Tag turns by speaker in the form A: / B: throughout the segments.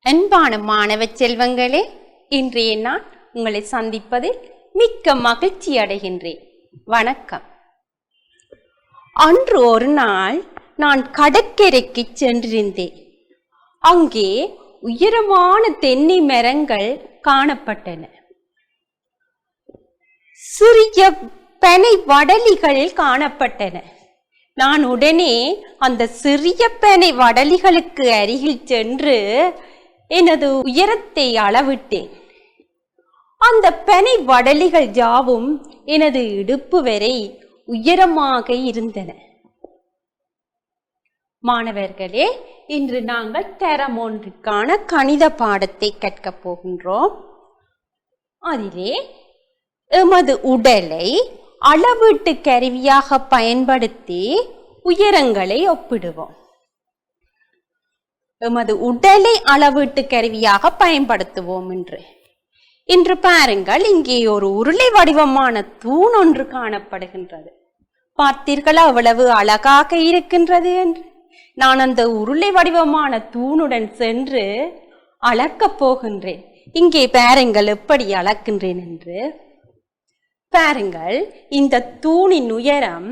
A: அன்பான மாணவ செல்வங்களே, இன்றைய நான் உங்களை சந்திப்பதில் மிக்க மகிழ்ச்சி அடைகின்றேன். வணக்கம். அன்று ஒரு நாள் நான் கடற்கரைக்கு சென்றிருந்தேன். அங்கே உயரமான தென்னை மரங்கள் காணப்பட்டன. சிறிய பனை வடலிகள் காணப்பட்டன. நான் உடனே அந்த சிறிய பனை வடலிகளுக்கு அருகில் சென்று எனது உயரத்தை அளவிட்டேன். அந்த பனை வடலிகள் யாவும் எனது இடுப்பு வரை உயரமாக இருந்தன. மாணவர்களே, இன்று நாங்கள் தரம் 1க்கான கணித பாடத்தை கற்கப் போகின்றோம். அதிலே எமது உடலை அளவீட்டு கருவியாக பயன்படுத்தி உயரங்களை ஒப்பிடுவோம். எமது உடலை அளவீட்டு கருவியாக பயன்படுத்துவோம். இன்று பாருங்கள், இங்கே ஒரு உருளை வடிவமான தூண் ஒன்று காணப்படுகின்றது. பார்த்தீர்களா அவ்வளவு அழகாக இருக்கின்றது என்று? நான் அந்த உருளை வடிவமான தூணுடன் சென்று அளக்கப் போகின்றேன். இங்கே பாருங்கள் எப்படி அளக்கின்றேன் என்று. பாருங்கள், இந்த தூணின் உயரம்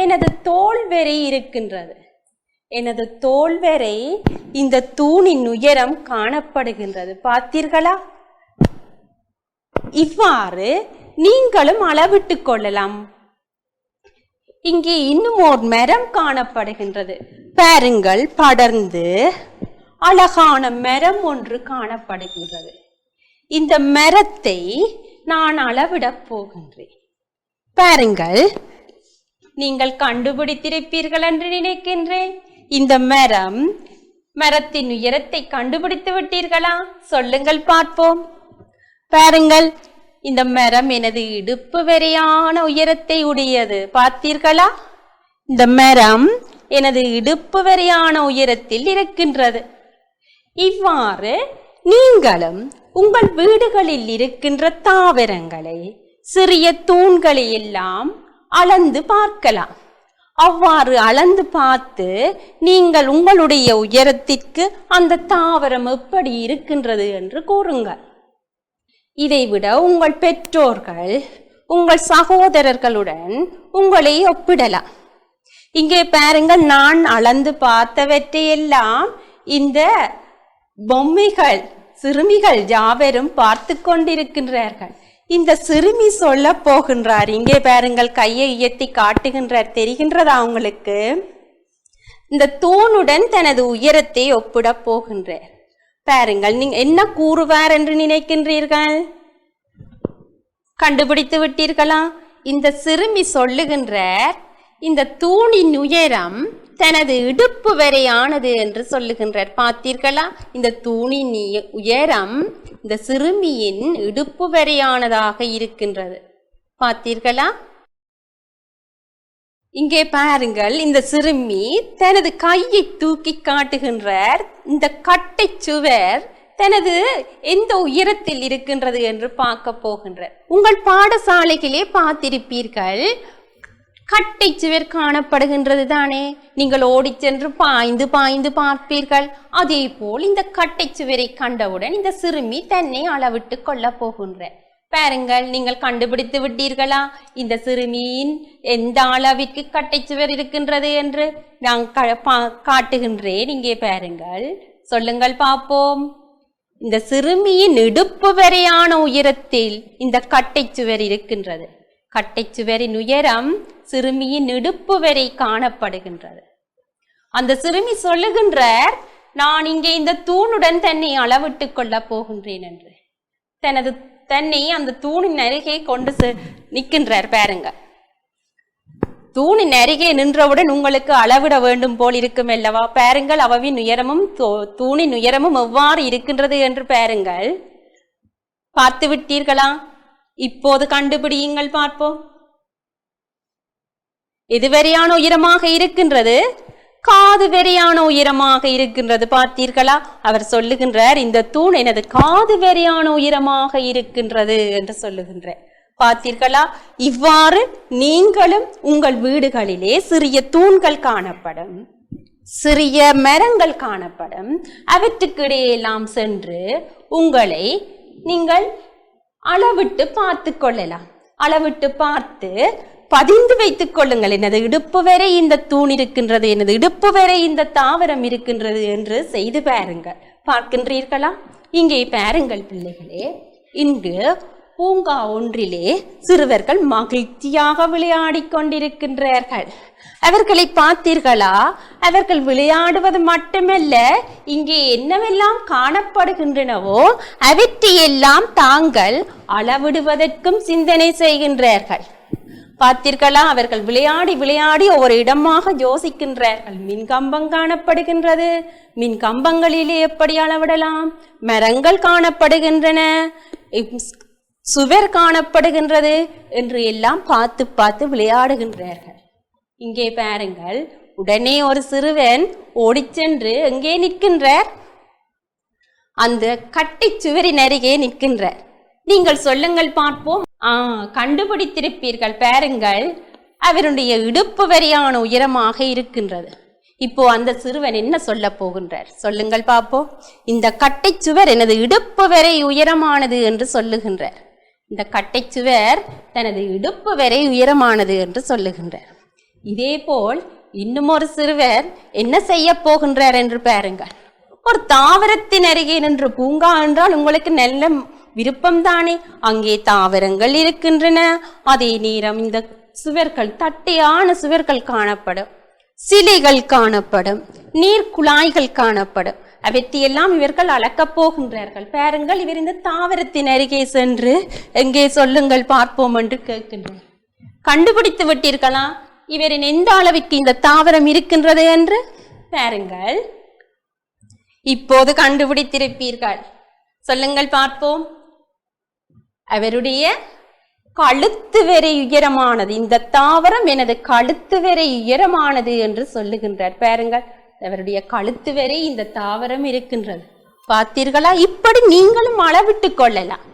A: எனது தோள் வரை இருக்கின்றது. எனது தோள் வரை இந்த தூணின் உயரம் காணப்படுகின்றது. பார்த்தீர்களா? இவ்வாறு நீங்களும் அளவிட்டு கொள்ளலாம். இங்கே இன்னும் ஒரு மரம் காணப்படுகின்றது. பாருங்கள், படர்ந்து அழகான மரம் ஒன்று காணப்படுகின்றது. இந்த மரத்தை நான் அளவிடப் போகின்றேன். பாருங்கள், நீங்கள் கண்டுபிடித்திருப்பீர்கள் என்று நினைக்கின்றேன். இந்த மரத்தின் உயரத்தை கண்டுபிடித்து விட்டீர்களா? சொல்லுங்கள் பார்ப்போம். பாருங்கள், இந்த மரம் எனது இடுப்பு வரையான உயரத்தை உடையது. பார்த்தீர்களா? இந்த மரம் எனது இடுப்பு வரையான உயரத்தில் இருக்கின்றது. இவ்வாறு நீங்களும் உங்கள் வீடுகளில் இருக்கின்ற தாவரங்களை, சிறிய தூண்களை எல்லாம் அளந்து பார்க்கலாம். அவ்வாறு அளந்து பார்த்து நீங்கள் உங்களுடைய உயரத்திற்கு அந்த தாவரம் எப்படி இருக்கின்றது என்று கூறுங்கள். இதைவிட உங்கள் பெற்றோர்கள், உங்கள் சகோதரர்களுடன் உங்களை ஒப்பிடலாம். இங்கே பாருங்கள், நான் அளந்து பார்த்தவற்றையெல்லாம் இந்த பொம்மைகள், சிறுமிகள் யாவரும் பார்த்து கொண்டிருக்கின்றார்கள். இந்த சிறுமி சொல்ல போகின்றார். இங்கே பாருங்கள், கையை உயர்த்தி காட்டுகின்றார். தெரிகின்றதா உங்களுக்கு? இந்த தூணுடன் தனது உயரத்தை ஒப்பிட போகின்றார். பாருங்கள், நீங்க என்ன கூறுவார் என்று நினைக்கின்றீர்கள்? கண்டுபிடித்து விட்டீர்களா? இந்த சிறுமி சொல்லுகின்றார், இந்த தூணின் உயரம் தனது இடுப்பு வரையானது என்று சொல்லுகின்றார். பார்த்தீர்களா? இந்த தூணின் உயரம் இந்த சிறுமியின் இடுப்பு வரையானதாக இருக்கின்றது. பார்த்தீர்களா? இங்கே பாருங்கள், இந்த சிறுமி தனது கையை தூக்கி காட்டுகின்றார். இந்த கட்டை சுவர் தனது எந்த உயரத்தில் இருக்கின்றது என்று பார்க்க போகின்றார். உங்கள் பாடசாலைகளே பார்த்திருப்பீர்கள், கட்டை சுவர் காணப்படுகின்றது தானே? நீங்கள் ஓடி சென்று பாய்ந்து பாய்ந்து பார்ப்பீர்கள். அதே போல் இந்த கட்டை சுவரை கண்டவுடன் இந்த சிறுமி தன்னை அளவிட்டு கொள்ள போகின்றார். பாருங்கள், நீங்கள் கண்டுபிடித்து விட்டீர்களா இந்த சிறுமியின் எந்த அளவிற்கு கட்டை சுவர் இருக்கின்றது என்று? நான் காட்டுகின்றேன். இங்கே பாருங்கள், சொல்லுங்கள் பார்ப்போம். இந்த சிறுமியின் இடுப்பு வரையான உயரத்தில் இந்த கட்டை சுவர் இருக்கின்றது. கட்டை சுவரின் உயரம் சிறுமியின் இடுப்பு வரை காணப்படுகின்றது. அந்த சிறுமி சொல்லுகின்றார், நான் இங்கே இந்த தூணுடன் தன்னை அளவிட்டு கொள்ள போகின்றேன் என்று. தன்னை அந்த தூணின் அருகே கொண்டு நிற்கின்றார். பாருங்க, தூணின் அருகே நின்றவுடன் உங்களுக்கு அளவிட வேண்டும் போல் இருக்கும் அல்லவா? பாருங்கள், அவவின் உயரமும் தூணின் உயரமும் எவ்வாறு இருக்கின்றது என்று பாருங்கள். பார்த்து விட்டீர்களா? இப்போது கண்டுபிடியுங்கள் பார்ப்போம். எதுவரையான உயரமாக இருக்கின்றது? காது வரையான உயரமாக இருக்கின்றது. பார்த்தீர்களா? அவர் சொல்லுகின்றார், இந்த தூண் எனது காது வரையான உயரமாக இருக்கின்றது என்று சொல்லுகின்றார். பார்த்தீர்களா? இவ்வாறு நீங்களும் உங்கள் வீடுகளிலே சிறிய தூண்கள் காணப்படும், சிறிய மரங்கள் காணப்படும். அவற்றுக்கு இடையெல்லாம் சென்று உங்களை நீங்கள் அளவிட்டு பார்த்து கொள்ளலாம். அளவிட்டு பார்த்து பதிந்து வைத்துக் கொள்ளுங்கள். எனது இடுப்பு வரை இந்த தூண் இருக்கின்றது, எனது இடுப்பு வரை இந்த தாவரம் இருக்கின்றது என்று செய்து பாருங்கள். பார்க்கின்றீர்களா? இங்கே பாருங்கள் பிள்ளைகளே, இன்று பூங்கா ஒன்றிலே சிறுவர்கள் மகிழ்ச்சியாக விளையாடி கொண்டிருக்கின்றார்கள். அவர்களை பார்த்தீர்களா? அவர்கள் விளையாடுவது மட்டுமல்ல, இங்கே என்னவெல்லாம் காணப்படுகின்றனவோ அவற்றையெல்லாம் தாங்கள் அளவிடுவதற்கும் சிந்தனை செய்கின்றார்கள். பார்த்தீர்களா? அவர்கள் விளையாடி விளையாடி ஒவ்வொரு இடமாக யோசிக்கின்றார்கள். மின்கம்பம் காணப்படுகின்றது, மின் கம்பங்களிலே எப்படி அளவிடலாம்? மரங்கள் காணப்படுகின்றன, சுவர் காணப்படுகின்றது என்று எல்லாம் பார்த்து பார்த்து விளையாடுகின்றார்கள். இங்கே பாருங்கள், உடனே ஒரு சிறுவன் ஓடிச்சென்று எங்கே நிற்கின்றார்? அந்த கட்டை சுவரின் அருகே நிற்கின்றார். நீங்கள் சொல்லுங்கள் பார்ப்போம். கண்டுபிடித்திருப்பீர்கள். பாருங்கள், அவருடைய இடுப்பு வரையான உயரமாக இருக்கின்றது. இப்போ அந்த சிறுவன் என்ன சொல்ல போகின்றார்? சொல்லுங்கள் பார்ப்போம். இந்த கட்டை சுவர் எனது இடுப்பு வரை உயரமானது என்று சொல்லுகின்றார். இந்த கட்டை சுவர் தனது இடுப்பு வரை உயரமானது என்று சொல்லுகின்றார். இதே போல் இன்னும் ஒரு சிறுவர் என்ன செய்ய போகின்றார் என்று பாருங்கள். ஒரு தாவரத்தின் அருகே நின்று, பூங்கா என்றால் உங்களுக்கு நல்ல விருப்பம்தானே? அங்கே தாவரங்கள் இருக்கின்றன. அதே நேரம் இந்த சுவர்கள், தட்டையான சுவர்கள் காணப்படும், சிலைகள் காணப்படும், நீர் குழாய்கள் காணப்படும். அவற்றையெல்லாம் இவர்கள் அளக்கப் போகின்றார்கள். பாருங்கள், இவர் இந்த தாவரத்தின் அருகே சென்று எங்கே சொல்லுங்கள் பார்ப்போம் என்று கேட்கின்றார். கண்டுபிடித்து விட்டீர்களா இவரின் எந்த அளவிற்கு இந்த தாவரம் இருக்கின்றது என்று? பாருங்கள், இப்போது கண்டுபிடித்திருப்பீர்கள். சொல்லுங்கள் பார்ப்போம். அவருடைய கழுத்து வரை உயரமானது, இந்த தாவரம் எனது கழுத்து வரை உயரமானது என்று சொல்லுகின்றார். பாருங்கள், அவருடைய கழுத்து வரை இந்த தாவரம் இருக்கின்றது. பார்த்தீர்களா? இப்படி நீங்களும் அளவிட்டு கொள்ளலாம்.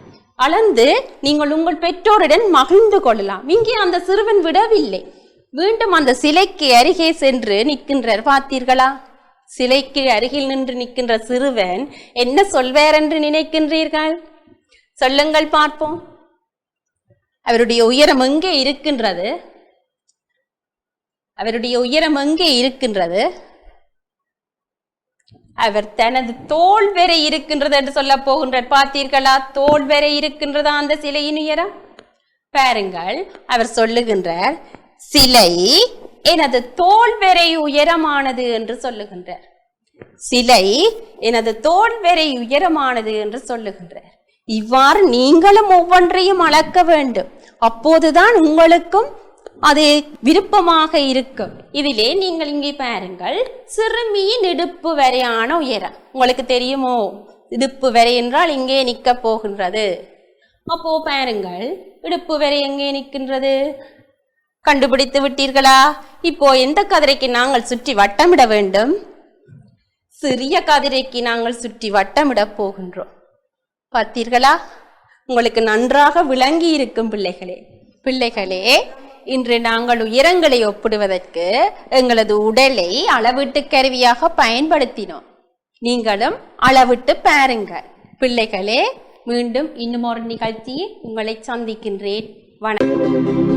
A: அளந்து நீங்கள் உங்கள் பெற்றோருடன் மகிழ்ந்து கொள்ளலாம். இங்கே அந்த சிறுவன் விடவில்லை, மீண்டும் அந்த சிலைக்கு அருகே சென்று நிற்கின்றார். பார்த்தீர்களா? சிலைக்கு அருகில் நின்று நிற்கின்ற சிறுவன் என்ன சொல்வார் என்று நினைக்கின்றீர்கள்? சொல்லுங்கள் பார்ப்போம். அவருடைய உயரம் எங்கே இருக்கின்றது? அவருடைய உயரம் எங்கே இருக்கின்றது? அவர் தனது தோல் வரை இருக்கின்றது என்று சொல்ல போகின்றார். பார்த்தீர்களா? தோல் வரை இருக்கின்றதா அந்த சிலையின் உயரம்? பாருங்கள், அவர் சொல்லுகின்றார், சிலை எனது தோல் வரை உயரமானது என்று சொல்லுகின்றார். சிலை எனது தோல் வரை உயரமானது என்று சொல்லுகின்றார். இவ்வாறு நீங்களும் ஒவ்வொன்றையும் அளக்க வேண்டும். அப்போதுதான் உங்களுக்கும் அது விருப்பமாக இருக்கும். இதிலே நீங்கள் இங்கே பாருங்கள், சிறுமியின் இடுப்பு வரையான உயரம் உங்களுக்கு தெரியுமோ? இடுப்பு வரை என்றால் இங்கே நிற்க போகின்றது. அப்போ பாருங்கள், இடுப்பு வரை எங்கே நிற்கின்றது? கண்டுபிடித்து விட்டீர்களா? இப்போ எந்த கதிரைக்கு நாங்கள் சுற்றி வட்டமிட வேண்டும்? சிறிய கதிரைக்கு நாங்கள் சுற்றி வட்டமிட போகின்றோம். பார்த்தீர்களா? உங்களுக்கு நன்றாக விளங்கி இருக்கும் பிள்ளைகளே. இன்று நாங்கள் உயரங்களை ஒப்பிடுவதற்கு எங்களது உடலை அளவீட்டு கருவியாக பயன்படுத்தினோம். நீங்களும் அளவிட்டு பாருங்கள் பிள்ளைகளே. மீண்டும் இன்னும் ஒரு நிகழ்ச்சியை உங்களை சந்திக்கின்றேன். வணக்கம்.